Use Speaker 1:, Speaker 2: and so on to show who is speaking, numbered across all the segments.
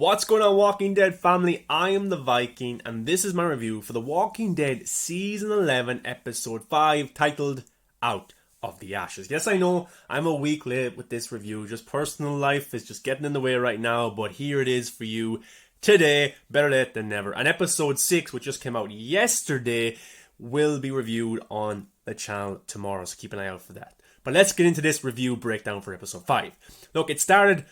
Speaker 1: What's going on, Walking Dead family? I am the Viking, and this is my review for The Walking Dead Season 11, Episode 5, titled Out of the Ashes. Yes, I know, I'm a week late with this review. Just personal life is just getting in the way right now, but here it is for you today. Better late than never. And Episode 6, which just came out yesterday, will be reviewed on the channel tomorrow, so keep an eye out for that. But let's get into this review breakdown for Episode 5. Look, it started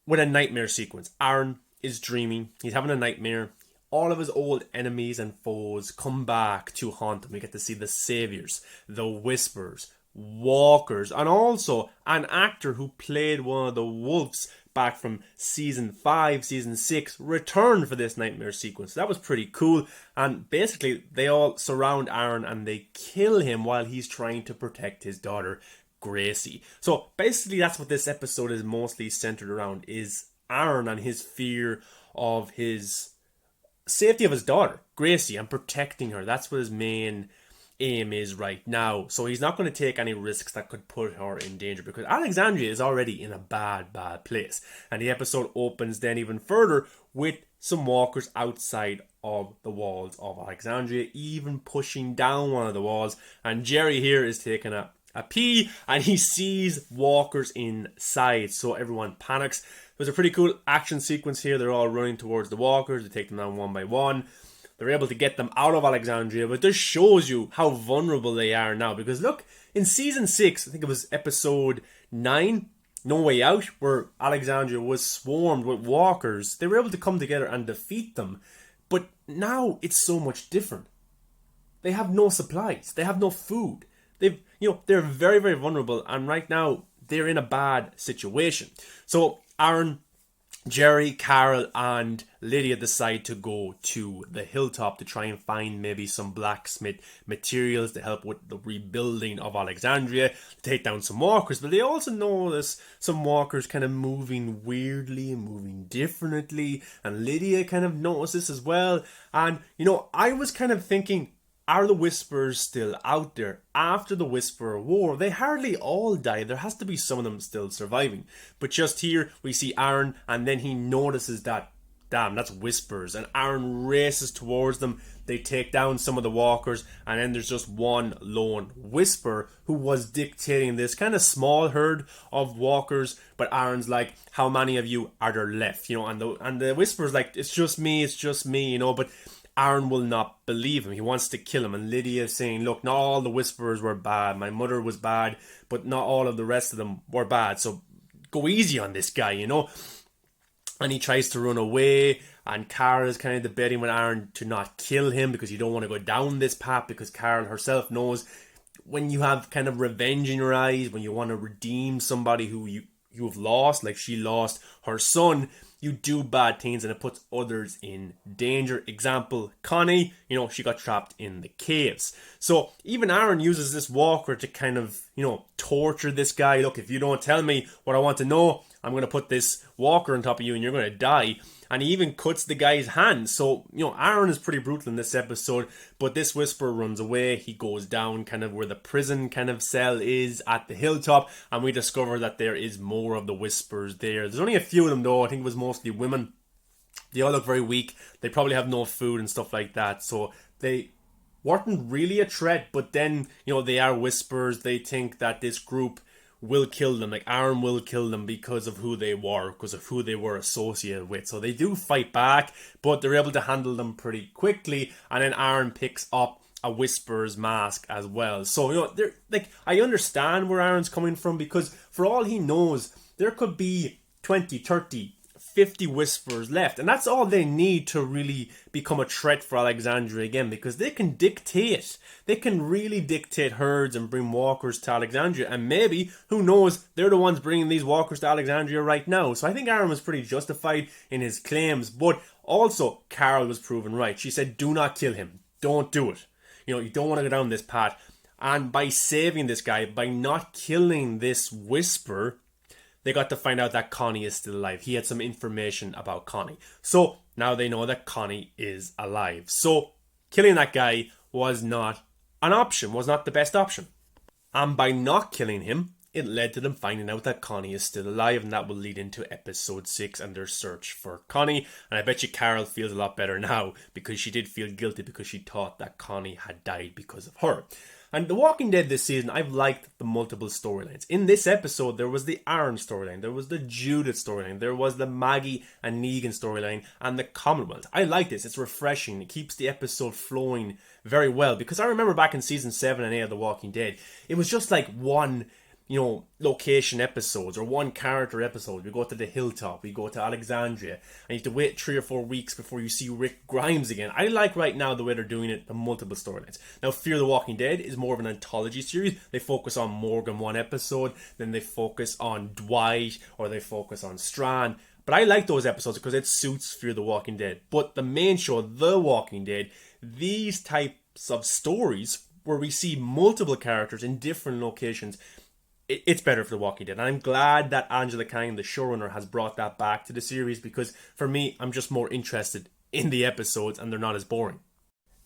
Speaker 1: with a nightmare sequence. Aaron is dreaming. He's having a nightmare. All of his old enemies and foes come back to haunt him. We get to see the Saviors, the Whisperers, Walkers, and also an actor who played one of the Wolves back from Season 5, Season 6, returned for this nightmare sequence. That was pretty cool. And basically, they all surround Aaron and they kill him while he's trying to protect his daughter, Gracie. So basically, that's what this episode is mostly centered around, is Aaron and his fear of his safety of his daughter, Gracie, and protecting her. That's what his main aim is right now. So he's not going to take any risks that could put her in danger, because Alexandria is already in a bad place. And the episode opens then even further with some walkers outside of the walls of Alexandria, even pushing down one of the walls. And Jerry here is taking a pee, and he sees walkers inside, so everyone panics. There's a pretty cool action sequence here. They're all running towards the walkers. They take them down one by one. They're able to get them out of Alexandria, but this shows you how vulnerable they are now. Because look, in Season 6, I think it was Episode 9, No Way Out, where Alexandria was swarmed with walkers, they were able to come together and defeat them. But now it's so much different. They have no supplies. They have no food. They're very, very vulnerable, and right now they're in a bad situation. So Aaron, Jerry, Carol, and Lydia decide to go to the hilltop to try and find maybe some blacksmith materials to help with the rebuilding of Alexandria, to take down some walkers. But they also notice some walkers kind of moving weirdly and moving differently, and Lydia kind of notices as well. And I was kind of thinking, are the Whisperers still out there? After the Whisperer War, they hardly all died. There has to be some of them still surviving. But just here, we see Aaron, and then he notices that, damn, that's Whisperers. And Aaron races towards them. They take down some of the walkers, and then there's just one lone Whisperer who was dictating this kind of small herd of walkers. But Aaron's like, how many of you are there left? And the Whisperer's like, it's just me, but Aaron will not believe him. He wants to kill him. And Lydia is saying, look, not all the Whisperers were bad. My mother was bad, but not all of the rest of them were bad. So go easy on this guy, And he tries to run away. And Carol is kind of debating with Aaron to not kill him, because you don't want to go down this path, because Carol herself knows when you have kind of revenge in your eyes, when you want to redeem somebody who you have lost, like she lost her son, you do bad things and it puts others in danger. Example, Connie, she got trapped in the caves. So even Aaron uses this walker to kind of, torture this guy. Look, if you don't tell me what I want to know, I'm going to put this walker on top of you and you're going to die. And he even cuts the guy's hand. So, Aaron is pretty brutal in this episode. But this Whisperer runs away. He goes down kind of where the prison kind of cell is at the hilltop. And we discover that there is more of the Whisperers there. There's only a few of them though. I think it was mostly women. They all look very weak. They probably have no food and stuff like that. So they weren't really a threat. But then, they are Whisperers. They think that this group will kill them, like Aaron will kill them because of who they were associated with. So they do fight back, but they're able to handle them pretty quickly. And then Aaron picks up a Whisperer's mask as well. So they're like, I understand where Aaron's coming from, because for all he knows, there could be 20, 30, 50 Whisperers left, and that's all they need to really become a threat for Alexandria again, because they can really dictate herds and bring walkers to Alexandria. And maybe, who knows, they're the ones bringing these walkers to Alexandria right now. So I think Aaron was pretty justified in his claims. But also, Carol was proven right. She said, do not kill him, don't do it. You don't want to go down this path. And by saving this guy, by not killing this Whisperer, they got to find out that Connie is still alive. He had some information about Connie. So now they know that Connie is alive. So killing that guy was not an option, was not the best option. And by not killing him, it led to them finding out that Connie is still alive, and that will lead into episode 6 and their search for Connie. And I bet you Carol feels a lot better now, because she did feel guilty because she thought that Connie had died because of her. And The Walking Dead this season, I've liked the multiple storylines. In this episode, there was the Aaron storyline, there was the Judith storyline, there was the Maggie and Negan storyline, and the Commonwealth. I like this, it's refreshing, it keeps the episode flowing very well. Because I remember back in season 7 and 8 of The Walking Dead, it was just like one, location episodes or one character episode. We go to the hilltop, we go to Alexandria, and you have to wait 3 or 4 weeks before you see Rick Grimes again. I like right now the way they're doing it, the multiple storylines. Now, Fear the Walking Dead is more of an anthology series. They focus on Morgan one episode, then they focus on Dwight, or they focus on Strand. But I like those episodes because it suits Fear the Walking Dead. But the main show, The Walking Dead, these types of stories where we see multiple characters in different locations, it's better for The Walking Dead. And I'm glad that Angela Kang, the showrunner, has brought that back to the series, because for me, I'm just more interested in the episodes and they're not as boring.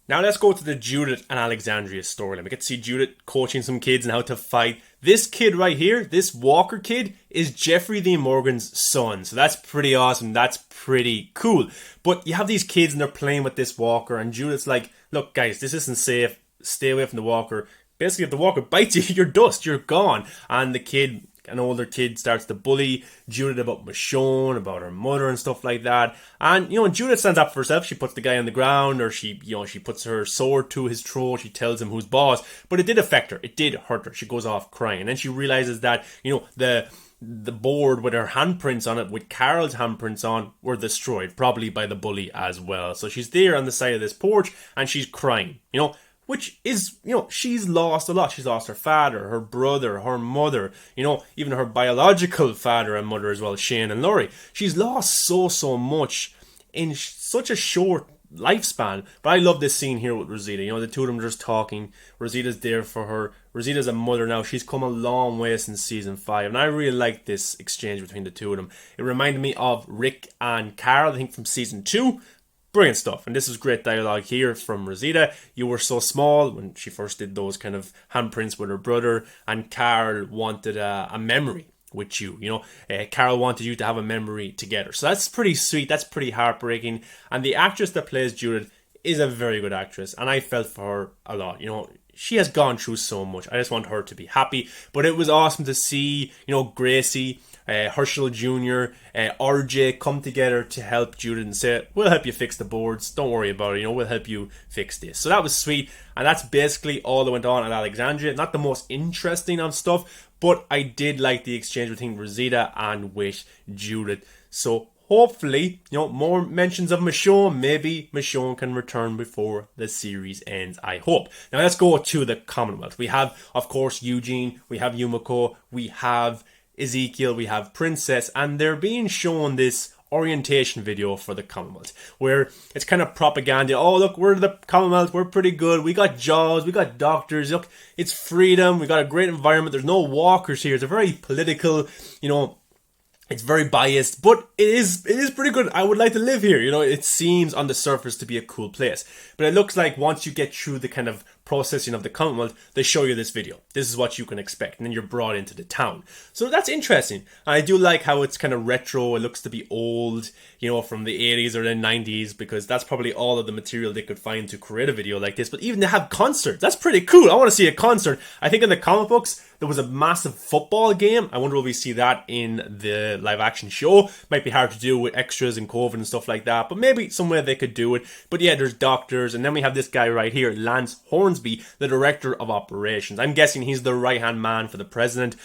Speaker 1: Now let's go to the Judith and Alexandria storyline. We get to see Judith coaching some kids and how to fight. This kid right here, this Walker kid, is Jeffrey Dean Morgan's son. So that's pretty awesome. That's pretty cool. But you have these kids and they're playing with this Walker, and Judith's like, look guys, this isn't safe. Stay away from the Walker. Basically, if the Walker bites you, you're dust, you're gone. And the kid, an older kid, starts to bully Judith about Michonne, about her mother and stuff like that. And, Judith stands up for herself. She puts the guy on the ground, or she puts her sword to his throat. She tells him who's boss. But it did affect her. It did hurt her. She goes off crying. And then she realizes that, the board with her handprints on it, with Carol's handprints on, were destroyed, probably by the bully as well. So she's there on the side of this porch, and she's crying, which is, she's lost a lot. She's lost her father, her brother, her mother, even her biological father and mother as well, Shane and Laurie. She's lost so much in such a short lifespan. But I love this scene here with Rosita. The two of them just talking. Rosita's there for her. Rosita's a mother now. She's come a long way since season 5. And I really like this exchange between the two of them. It reminded me of Rick and Carol, I think, from season 2. Brilliant stuff. And this is great dialogue here from Rosita. You were so small when she first did those kind of handprints with her brother, and Carol wanted a memory with you. Carol wanted you to have a memory together. So that's pretty sweet. That's pretty heartbreaking. And the actress that plays Judith is a very good actress, and I felt for her a lot. She has gone through so much. I just want her to be happy. But it was awesome to see, Gracie, Herschel Jr., RJ come together to help Judith and say, we'll help you fix the boards. Don't worry about it. We'll help you fix this. So that was sweet. And that's basically all that went on at Alexandria. Not the most interesting of stuff, but I did like the exchange between Rosita and with Judith. So hopefully, more mentions of Michonne. Maybe Michonne can return before the series ends, I hope. Now let's go to the Commonwealth. We have, of course, Eugene. We have Yumiko. We have Ezekiel. We have Princess. And they're being shown this orientation video for the Commonwealth, where it's kind of propaganda. Oh, look, we're the Commonwealth. We're pretty good. We got jobs. We got doctors. Look, it's freedom. We got a great environment. There's no walkers here. It's a very political, it's very biased, but it is pretty good. I would like to live here. It seems on the surface to be a cool place. But it looks like once you get through the kind of processing of the Commonwealth, they show you this video. This is what you can expect. And then you're brought into the town. So that's interesting. And I do like how it's kind of retro. It looks to be old, from the 80s or the 90s, because that's probably all of the material they could find to create a video like this. But even they have concerts. That's pretty cool. I want to see a concert. I think in the comic books, there was a massive football game. I wonder will we see that in the live action show. Might be hard to do with extras and COVID and stuff like that, but maybe somewhere they could do it. But yeah, there's doctors, and then we have this guy right here, Lance Hornsby, the director of operations. I'm guessing he's the right-hand man for the president.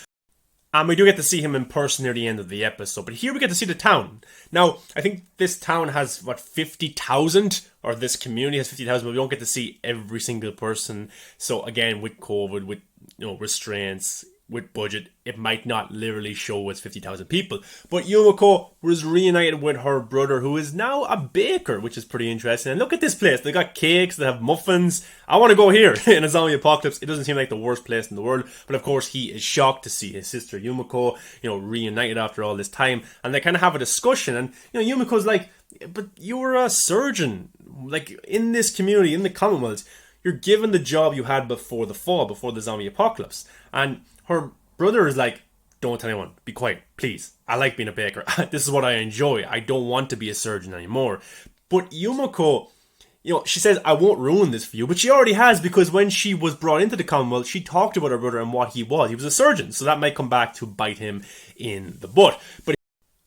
Speaker 1: And we do get to see him in person near the end of the episode. But here we get to see the town. Now, I think this town has, 50,000? Or this community has 50,000, but we don't get to see every single person. So again, with COVID, with restraints, with budget, it might not literally show it's 50,000 people. But Yumiko was reunited with her brother, who is now a baker, which is pretty interesting. And look at this place. They got cakes, they have muffins. I want to go here. In a zombie apocalypse, it doesn't seem like the worst place in the world. But of course, he is shocked to see his sister Yumiko, reunited after all this time. And they kind of have a discussion. And, Yumiko's like, but you were a surgeon. Like, in this community, in the Commonwealth, you're given the job you had before the fall, before the zombie apocalypse. And her brother is like, don't tell anyone, be quiet, please. I like being a baker. This is what I enjoy. I don't want to be a surgeon anymore. But Yumiko, she says, I won't ruin this for you, but she already has, because when she was brought into the Commonwealth, she talked about her brother and what he was. He was a surgeon, so that might come back to bite him in the butt.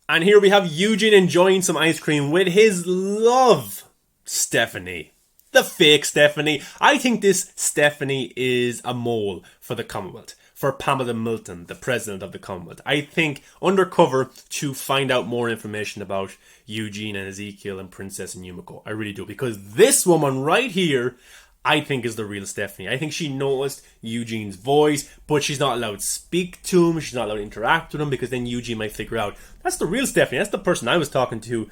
Speaker 1: And here we have Eugene enjoying some ice cream with his love, Stephanie. The fake Stephanie. I think this Stephanie is a mole for the Commonwealth. For Pamela Milton, the president of the Commonwealth. I think undercover to find out more information about Eugene and Ezekiel and Princess and Yumiko. I really do. Because this woman right here, I think is the real Stephanie. I think she noticed Eugene's voice, but she's not allowed to speak to him. She's not allowed to interact with him, because then Eugene might figure out, that's the real Stephanie. That's the person I was talking to,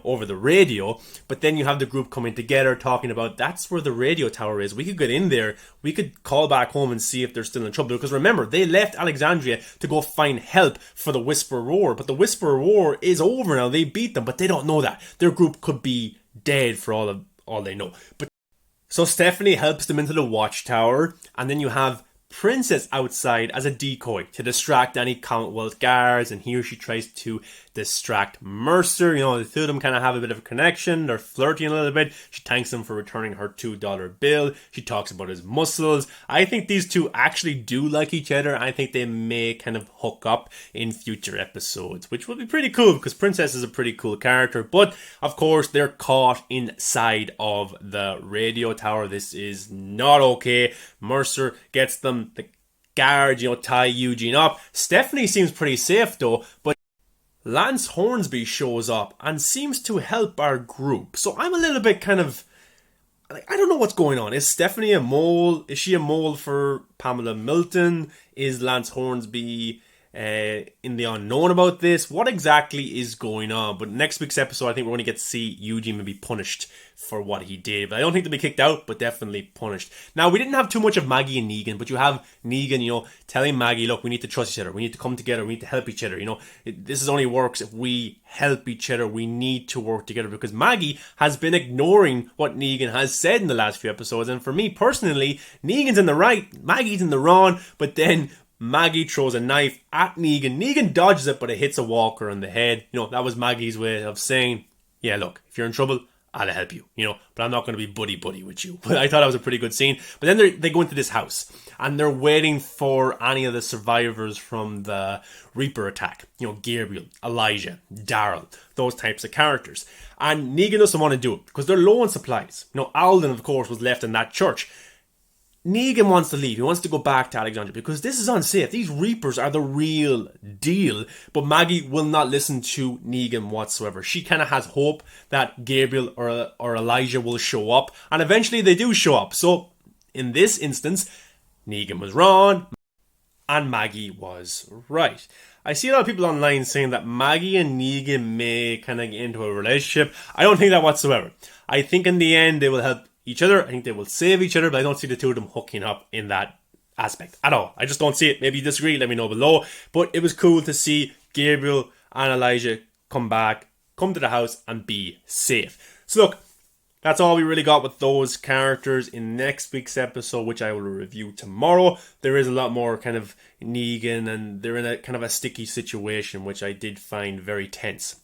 Speaker 1: over the radio. But then you have the group coming together talking about, that's where the radio tower is. We could get in there. We could call back home and see if they're still in trouble. Because remember, they left Alexandria to go find help for the Whisper War. But the Whisper War is over now. They beat them, but they don't know that. Their group could be dead for all they know. So Stephanie helps them into the watchtower, and then you have Princess outside as a decoy to distract any Commonwealth guards, and here she tries to distract Mercer. The two of them kind of have a bit of a connection. They're flirting a little bit. She thanks him for returning her $2 bill. She talks about his muscles. I think these two actually do like each other. I think they may kind of hook up in future episodes, which would be pretty cool, because Princess is a pretty cool character. But of course, they're caught inside of the radio tower. This is not okay. Mercer gets them. The guards, tie Eugene up. Stephanie seems pretty safe though, but Lance Hornsby shows up and seems to help our group. So I'm a little bit kind of, I don't know what's going on. Is Stephanie a mole? Is she a mole for Pamela Milton? Is Lance Hornsby in the unknown about this? What exactly is going on? But next week's episode, I think we're going to get to see Eugene maybe punished for what he did. But I don't think they'll be kicked out, but definitely punished. Now, we didn't have too much of Maggie and Negan, but you have Negan, telling Maggie, look, we need to trust each other. We need to come together. We need to help each other. This is only works if we help each other. We need to work together, because Maggie has been ignoring what Negan has said in the last few episodes. And for me personally, Negan's in the right, Maggie's in the wrong, but then Maggie throws a knife at Negan. Negan dodges it, but it hits a walker on the head. That was Maggie's way of saying, yeah, look, if you're in trouble, I'll help you, but I'm not going to be buddy with you. But I thought that was a pretty good scene. But then they go into this house, and they're waiting for any of the survivors from the Reaper attack. Gabriel, Elijah, Daryl, those types of characters. And Negan doesn't want to do it, because they're low on supplies. Alden, of course, was left in that church. Negan wants to leave. He wants to go back to Alexandria, because this is unsafe. These Reapers are the real deal. But Maggie will not listen to Negan whatsoever. She kind of has hope that Gabriel or Elijah will show up. And eventually they do show up. So in this instance, Negan was wrong and Maggie was right. I see a lot of people online saying that Maggie and Negan may kind of get into a relationship. I don't think that whatsoever. I think in the end they will help each other. I think they will save each other, but I don't see the two of them hooking up in that aspect at all. I just don't see it. Maybe you disagree, let me know below. But it was cool to see Gabriel and Elijah come back, come to the house and be safe. So look, that's all we really got with those characters. In next week's episode, which I will review tomorrow, there is a lot more kind of Negan, and they're in a kind of a sticky situation, which I did find very tense.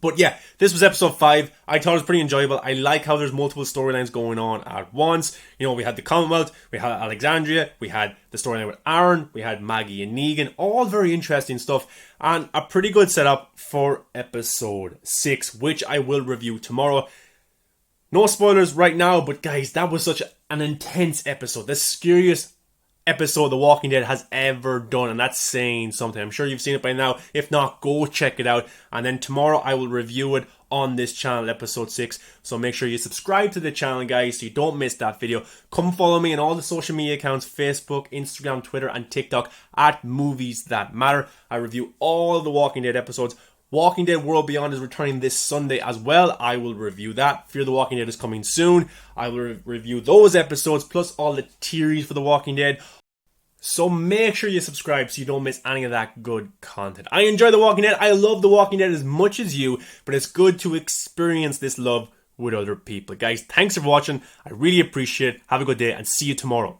Speaker 1: But yeah, this was episode 5. I thought it was pretty enjoyable. I like how there's multiple storylines going on at once. We had the Commonwealth, we had Alexandria, we had the storyline with Aaron, we had Maggie and Negan. All very interesting stuff. And a pretty good setup for episode 6, which I will review tomorrow. No spoilers right now, but guys, that was such an intense episode. The scariest episode The Walking Dead has ever done, and that's saying something. I'm sure you've seen it by now. If not, go check it out. And then tomorrow I will review it on this channel, episode 6. So make sure you subscribe to the channel, guys, so you don't miss that video. Come follow me on all the social media accounts, Facebook, Instagram, Twitter, and TikTok at Movies That Matter. I review all of the Walking Dead episodes. Walking Dead World Beyond is returning this Sunday as well. I will review that. Fear the Walking Dead is coming soon. I will review those episodes, plus all the theories for The Walking Dead. So make sure you subscribe so you don't miss any of that good content. I enjoy The Walking Dead. I love The Walking Dead as much as you, but it's good to experience this love with other people. Guys, thanks for watching. I really appreciate it. Have a good day and see you tomorrow.